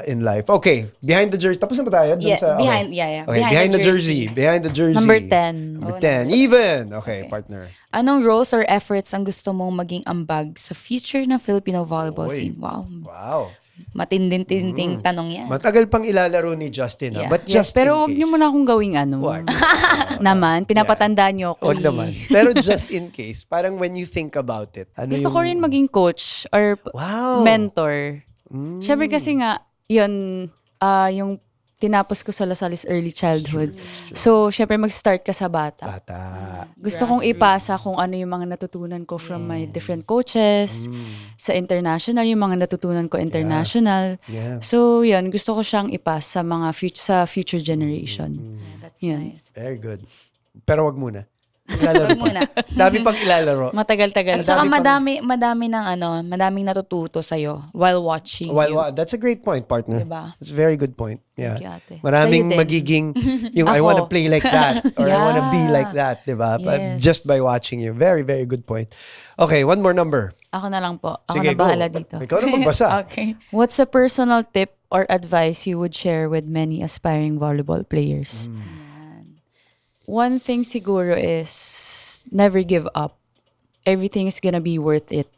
In life. Okay, behind the jersey. Tapos na ba tayo? Dun Yeah, sa, behind- okay. yeah. Okay, behind the jersey. Behind the jersey. Number 10. Number 10. Even. Okay, partner. Anong roles or efforts ang gusto mong maging ambag sa future ng Filipino volleyball Oy. scene? Wow. Wow. Matinding-tinding tanong yan. Matagal pang ilalaro ni Justin. Yeah. But Yes, just pero in wag case. niyo muna akong gawing ano. Wag. Naman, pinapatanda niyo ako. Wag naman. Pero just in case, parang when you think about it. Ano Gusto ko rin maging coach or Wow. mentor. Siyempre kasi nga, yun, yung tinapos ko sa Lasalis early childhood. So, syempre mag-start ka sa bata. Bata. Gusto kong ipasa kung ano yung mga natutunan ko from my different coaches, sa international, yung mga natutunan ko international. Yeah. So, yun, gusto ko siyang ipasa sa mga future generation. Yeah, that's Yun. nice. Very good. Pero wag muna. Maglalaro Wag muna. Dami pang ilalaro. Matagal-tagal. At saka dami madaming natututo sa'yo while watching you. That's a great point, partner. Diba? That's a very good point. Yeah. Thank you, ate. Maraming Sa'yo din. magiging yung I Ako. wanna play like that or I wanna be Yeah. like that, diba? But Yes. just by watching you. Very, very good point. Okay, one more number. Ako na lang po. Ako Sige, na bahala go. dito. Ikaw na magbasa. Okay. What's a personal tip or advice you would share with many aspiring volleyball players? One thing siguro is never give up. Everything is gonna be worth it.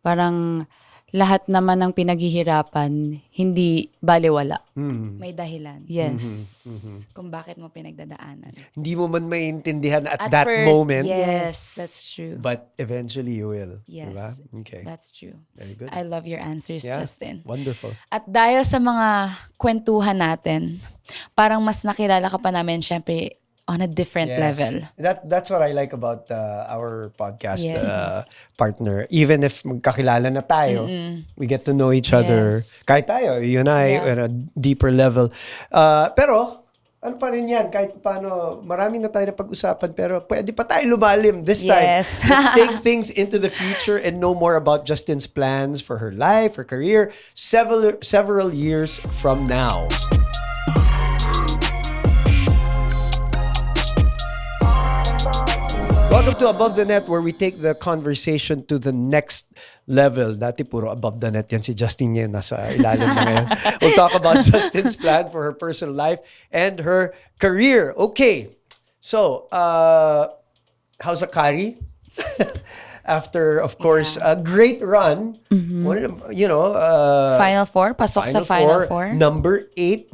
Parang lahat naman ng pinaghihirapan, hindi baliwala. May dahilan. Yes. Kung bakit mo pinagdadaanan. Hindi mo man maintindihan at At that first, moment, yes. That's true. but eventually you will. Yes. Diba? Okay. That's true. Very good. I love your answers, Yeah. Justin. Wonderful. At dahil sa mga kwentuhan natin, parang mas nakilala ka pa namin, syempre, on a different Yes. level. That's what I like about our podcast Yes. partner. Even if magkakilala na tayo, we get to know each other. Yes. Kahit tayo, you and I, Yeah. on a deeper level. Pero, ano pa rin yan, kahit paano, marami na tayo na pag-usapan, pero pwede pa tayo lumalim this time. Yes. Let's take things into the future and know more about Justin's plans for her life, her career, several years from now. Welcome to Above the Net, where we take the conversation to the next level. Dati puro above the net yan. Si Justin ngayon nasa ilalim na ngayon. We'll talk about Justin's plan for her personal life and her career. Okay. So, how's Akari? After, of course, a great run. You know, Final Four? Pasok sa Final Four? Number 8.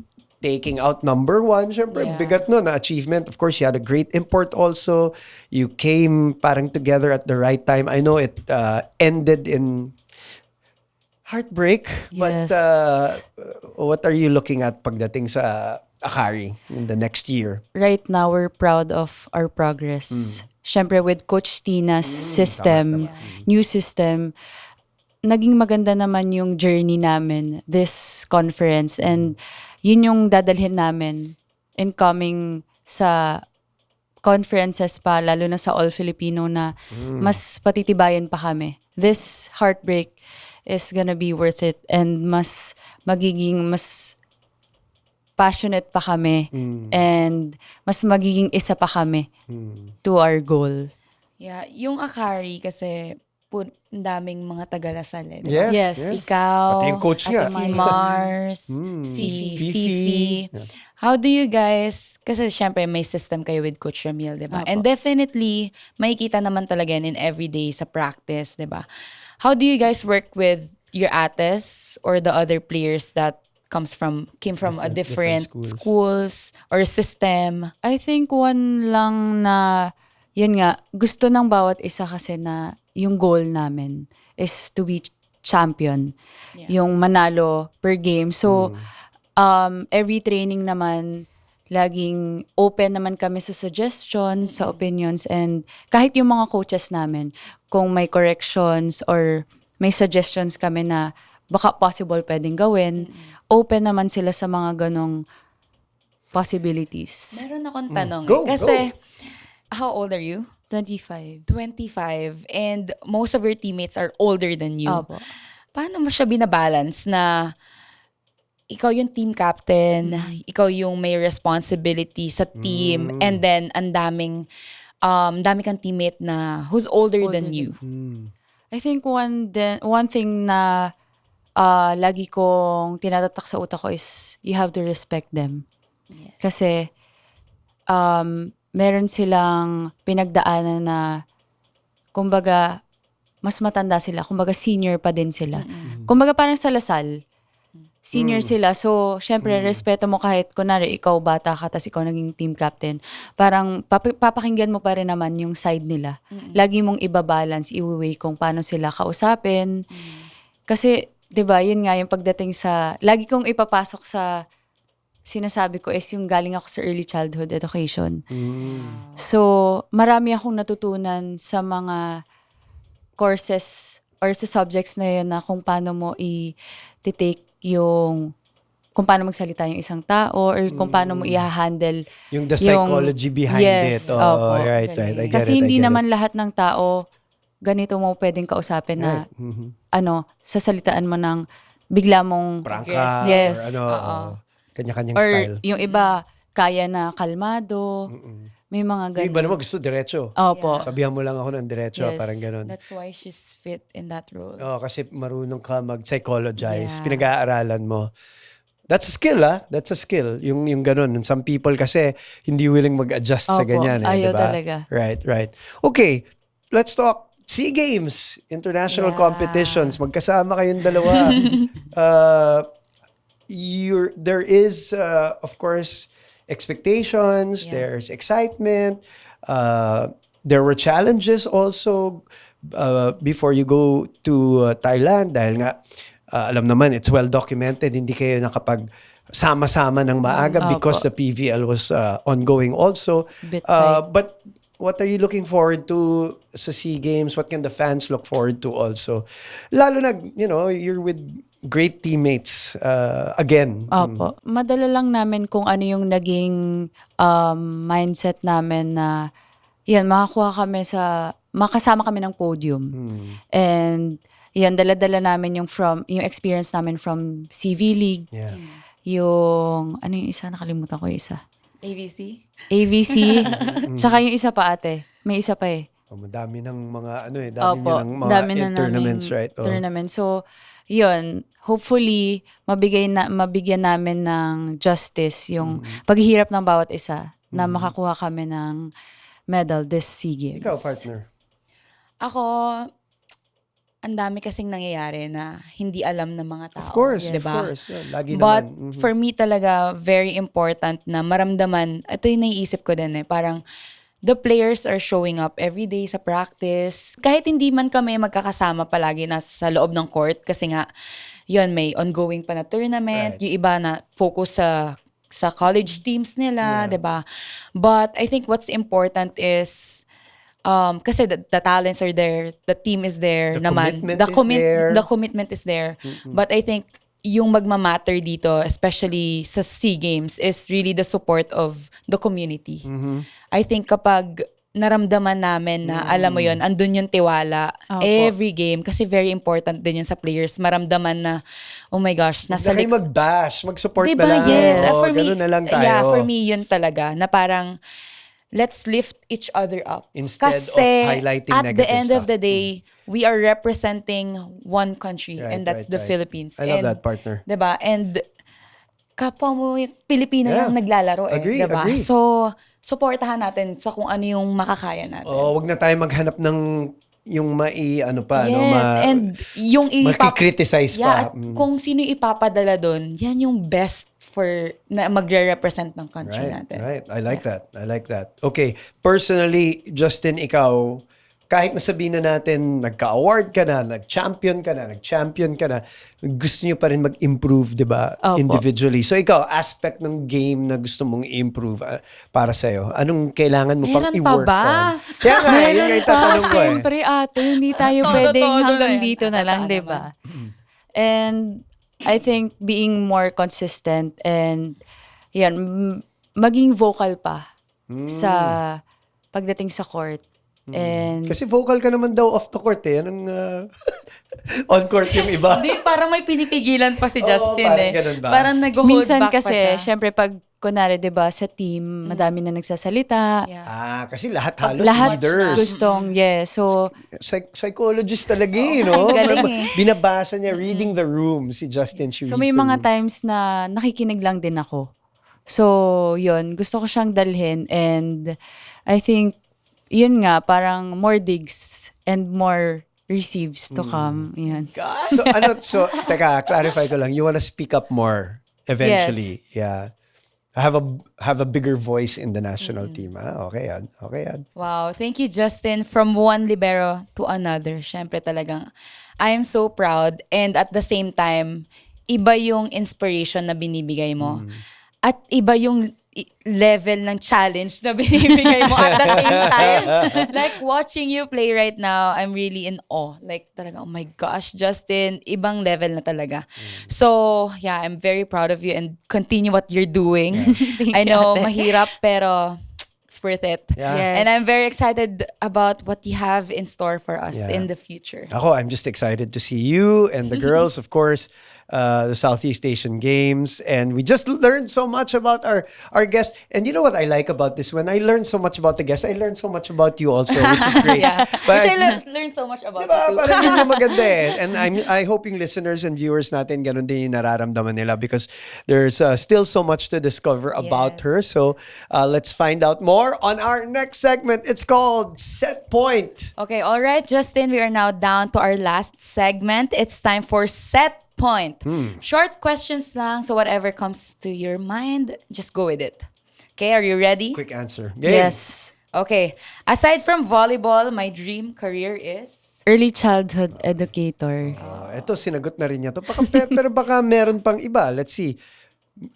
Taking out number 1, syempre, Yeah. bigat no na achievement. Of course, you had a great import also. You came parang together at the right time. I know it ended in heartbreak, but Yes. what are you looking at pagdating sa Akari in the next year? Right now, we're proud of our progress. Siyempre, with Coach Tina's system, new system, naging maganda naman yung journey namin this conference, and yun yung dadalhin namin in coming sa conferences pa, lalo na sa All Filipino, na mas patitibayan pa kami. This heartbreak is gonna be worth it, and mas passionate pa kami, and mas magiging isa pa kami to our goal. Yeah, yung Akari kasi ang daming mga taga-Lasal eh. di ba? Yes. Ikaw, Pati yung coach niya. si Mars, si Fifi. How do you guys, kasi syempre may system kayo with Coach Ramil, di ba? And definitely, makikita naman talaga yan in everyday sa practice, di ba? How do you guys work with your ates or the other players that came from a different schools or system? I think one lang na, yun nga, gusto ng bawat isa kasi na yung goal namin is to be champion. Yeah. Yung manalo per game. So, every training naman, laging open naman kami sa suggestions, sa opinions, and kahit yung mga coaches namin, kung may corrections or may suggestions kami na baka possible pwedeng gawin, open naman sila sa mga ganong possibilities. Meron akong tanong. Go, Kasi, how old are you? 25. 25. And most of your teammates are older than you. Opo. Paano mo siya binabalance na ikaw yung team captain, ikaw yung may responsibility sa team, and then ang dami kang teammate na who's older than you? I think one thing na lagi kong tinatatak sa utak ko is you have to respect them. Yes. Kasi meron silang pinagdaanan na kumbaga mas matanda sila, kumbaga senior pa din sila. Kumbaga parang sa Lasal, senior sila. So, syempre, respeto mo kahit kunwari ikaw bata ka tas ikaw naging team captain. Parang papakinggan mo pa rin naman yung side nila. Lagi mong ibabalance, iwi-weigh kung paano sila kausapin. Kasi, 'di ba, yun nga yung pagdating sa lagi kong ipapasok sa sinasabi ko is yung galing ako sa early childhood education. So, marami akong natutunan sa mga courses or sa subjects na yun na kung paano mo i-take yung kung paano magsalita yung isang tao or kung paano mo i-handle Yung the psychology behind yes, it. opo. Right. I get Kasi it, hindi I get naman it. lahat ng tao ganito mo pwedeng kausapin na sasalitaan mo ng bigla mong Prangka yes, or kanya-kanyang or style. yung iba kaya na kalmado. May mga Yung ganun. iba naman gusto diretso. Opo. Sabihan mo lang ako ng diretso, Yes. parang ganun. That's why she's fit in that role. Kasi marunong ka mag-psychologize. Yeah. Pinag-aaralan mo. That's a skill, That's a skill. Yung ganun. Some people kasi hindi willing mag-adjust sa Opo. ganyan. Ayaw diba? talaga. Right. Okay, let's talk SEA Games, international Yeah. competitions. Magkasama kayong dalawa. There is, of course, expectations. Yeah. There's excitement. There were challenges also before you go to Thailand dahil nga alam naman it's well documented, hindi kayo nakapag sama-sama ng maaga because the PVL was ongoing also. Bit tight. But what are you looking forward to sa SEA Games? What can the fans look forward to also? Lalo na, you're with great teammates again. Opo. Madala lang namin kung ano yung naging mindset namin na yan, makasama kami ng podium. And yan, dala-dala namin yung experience namin from CV League. Yeah. Yung, ano yung isa? Nakalimutan ko yung isa. AVC? AVC. Tsaka yung isa pa ate. May isa pa eh. Madami ng mga Opo, ng mga dami na tournaments, naming right? Tournament. So, yun, hopefully, mabigyan namin ng justice yung paghihirap ng bawat isa na makakuha kami ng medal this SEA Games. Ikaw, partner. Ako, ang dami kasing nangyayari na hindi alam ng mga tao. Of course, diba? of course. Yeah, lagi But naman. for me talaga, very important na maramdaman, ito yung naiisip ko din parang the players are showing up every day sa practice. Kahit hindi man kami magkakasama palagi nasa loob ng court kasi nga, yun, may ongoing pa na tournament. Right. Yung iba na focus sa college teams nila, diba? But I think what's important is kasi the talents are there, the team is there The naman. commitment is there. The commitment is there. But I think yung magmamatter dito, especially sa SEA Games, is really the support of the community. I think kapag naramdaman namin na, alam mo yun, andun yung tiwala, Opo. every game, kasi very important din yun sa players, maramdaman na, oh my gosh, Huwag nasa na kayo mag-bash, mag-support diba? na lang. Yes. Oo, For me, ganun na lang tayo. yeah, for me, yun talaga, na parang, let's lift each other up. Instead of highlighting at the negative end of stuff. the day, we are representing one country, Right, and that's right, the right. Philippines. I love And, that, partner. Diba? And kapwa mo yung Pilipino Yeah. yung naglalaro Agree, diba? agree. So, supportahan natin sa kung ano yung makakaya natin. Wag na tayo maghanap ng yung Yes, and yung makikriticize yeah, pa. at kung sino yung ipapadala doon, yan yung best for na magre-represent ng country natin. Right. I like that. Okay. Personally, Justin, ikaw, kahit nasabihin na natin, nagka-award ka na, nag-champion ka na, gusto nyo pa rin mag-improve, di ba? Opo. Individually. So ikaw, aspect ng game na gusto mong i-improve para sa'yo, anong kailangan mo pang Meron pa i-work ba? on? Kaya nga, yun nga itatanong ko eh. Siyempre ate, hindi tayo pwedeng hanggang dito na lang, di ba? And I think being more consistent and yan, maging vocal pa sa pagdating sa court. And Kasi vocal ka naman daw off the court eh. Anong on court yung iba? Hindi, parang may pinipigilan pa si Justin parang ganun ba? Parang nag-hold minsan back pa kasi, siya. syempre pag kunwari, di ba, sa team, madami na nagsasalita. Yeah. Kasi lahat Lahat leaders. gustong, So, Psychologist talaga no? Ang galing eh. Binabasa niya, reading the room, si Justin. She so reads may the mga room. times na nakikinig lang din ako. So, yun, gusto ko siyang dalhin and I think, yun nga, parang more digs and more receives to come. Yan. So, teka, clarify ko lang. You wanna speak up more eventually. Yeah. Have a bigger voice in the national team. Okay yan. Wow, thank you, Justin. From one libero to another. Syempre talagang, I am so proud. And at the same time, iba yung inspiration na binibigay mo. At iba yung level ng challenge na binibigay mo at the same time. Like, watching you play right now, I'm really in awe. Like, talaga, oh my gosh, Justin, ibang level na talaga. So, yeah, I'm very proud of you and continue what you're doing. I know, mahirap, pero it's worth it. Yeah. Yes. And I'm very excited about what you have in store for us Yeah. in the future. Ako, I'm just excited to see you and the girls, of course, the Southeast Asian Games. And we just learned so much about our guests. And you know what I like about this? When I learn so much about the guests, I learn so much about you also, which is great. Yeah. But, Which I learned so much about diba, you too. parang yun yung maganda eh. And I hope yung listeners and viewers natin ganun din yung nararamdaman nila because there's still so much to discover about Yes. her. So let's find out more on our next segment. It's called Set Point. Okay, all right, Justin, we are now down to our last segment. It's time for Set Point. Short questions lang, so whatever comes to your mind, just go with it. Okay, are you ready? Quick answer. Game. Yes. Okay, aside from volleyball, my dream career is... Early childhood educator. Ito, sinagot na rin niya to. Pero baka meron pang iba. Let's see.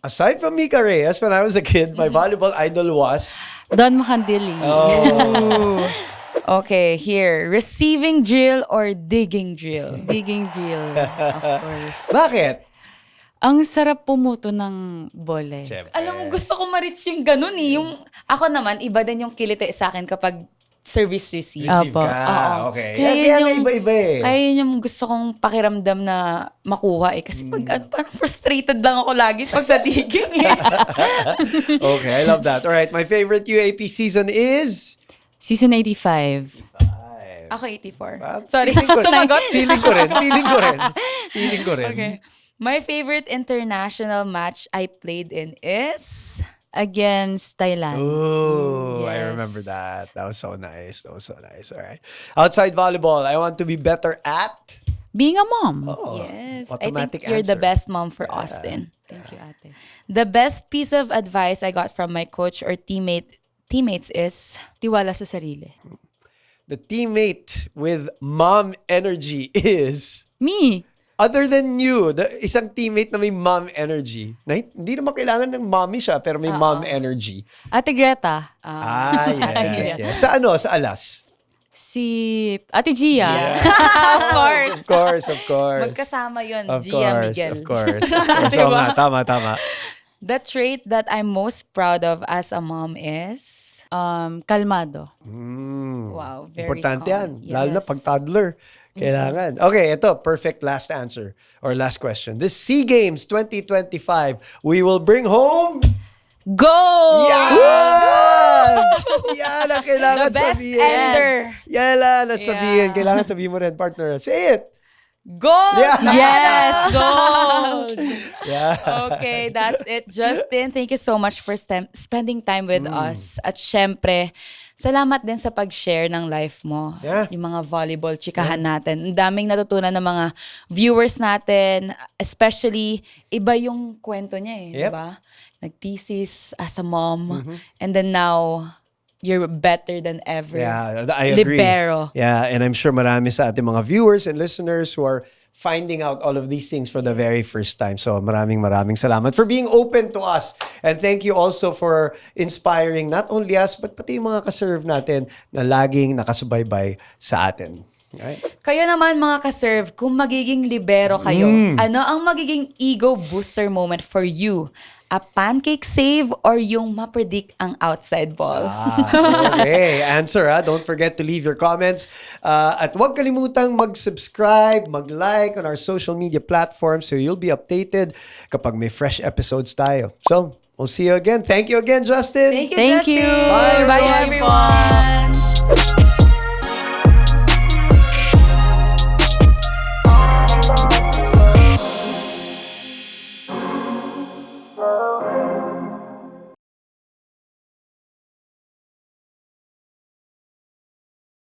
Aside from Mika Reyes, when I was a kid, my volleyball idol was... Don Macandili. Okay, here. Receiving drill or digging drill? Digging drill, of course. Bakit? Ang sarap pumuto ng bole. Alam mo, gusto ko ma-reach yung ganun eh. Yung, ako naman, iba din yung kiliti sa akin kapag service receive. Receive Apo. ka. Oo. Okay. Kaya Kaya yun nga yung- iba-iba eh. Kaya yun yung gusto kong pakiramdam na makuha eh. Kasi pag parang frustrated lang ako lagi pag sa digging eh. Okay, I love that. All right, my favorite UAP season is... Season 85. Ako 84. Sorry, Feeling ko- sumagot. Feeling ko rin. Okay. My favorite international match I played in is... Against Thailand. Oh, I Yes. remember that. That was so nice. All right. Outside volleyball, I want to be better at... Being a mom. Oh, Yes, I automatic think you're the answer. best mom for Austin. Thank you, ate. The best piece of advice I got from my coach or teammates is... Tiwala sa sarili. The teammate with mom energy is... Me. Other than you, the isang teammate na may mom energy. Na hindi naman kailangan ng mommy siya, pero may mom energy. Ate Greta. Yes. Sa ano? Sa Alas? Si Ate Gia. Of course. Of course. Magkasama yun, Of Gia course, Miguel. of course. Oo nga, tama. The trait that I'm most proud of as a mom is... Kalmado. Wow, very Importante calm. yan. Lalo na Yes. pag toddler. Kailangan. Okay, ito. Perfect last answer. Or last question. This SEA Games 2025, we will bring home... Go! Yan! Yan ang kailangan The best sabihin. ender. Yan lang ang sabihin. Yeah. Kailangan sabihin mo rin, partner. Say it! Gold! Yeah. Yes! Gold! Yeah. Okay, that's it. Justin, thank you so much for spending time with us. At syempre, salamat din sa pag-share ng life mo. Yeah. Yung mga volleyball chikahan natin. Ang daming natutunan ng mga viewers natin. Especially, iba yung kwento niya eh. Yep. Diba? Nag-thesis as a mom. And then now, you're better than ever. Yeah, I agree. Libero. Yeah, and I'm sure marami sa ating mga viewers and listeners who are finding out all of these things for the very first time. So maraming salamat for being open to us. And thank you also for inspiring not only us, but pati yung mga kaserve natin na laging nakasubaybay sa atin. Right? Kayo naman mga ka-serve, kung magiging libero kayo, ano ang magiging ego booster moment for you? A pancake save or yung ma-predict ang outside ball? Okay, answer ha. Don't forget to leave your comments. At huwag kalimutang mag-subscribe, mag-like on our social media platforms so you'll be updated kapag may fresh episodes tayo. So, we'll see you again. Thank you again, Justin. Thank you, Thank Justin. you. Bye, Bye, everyone. everyone.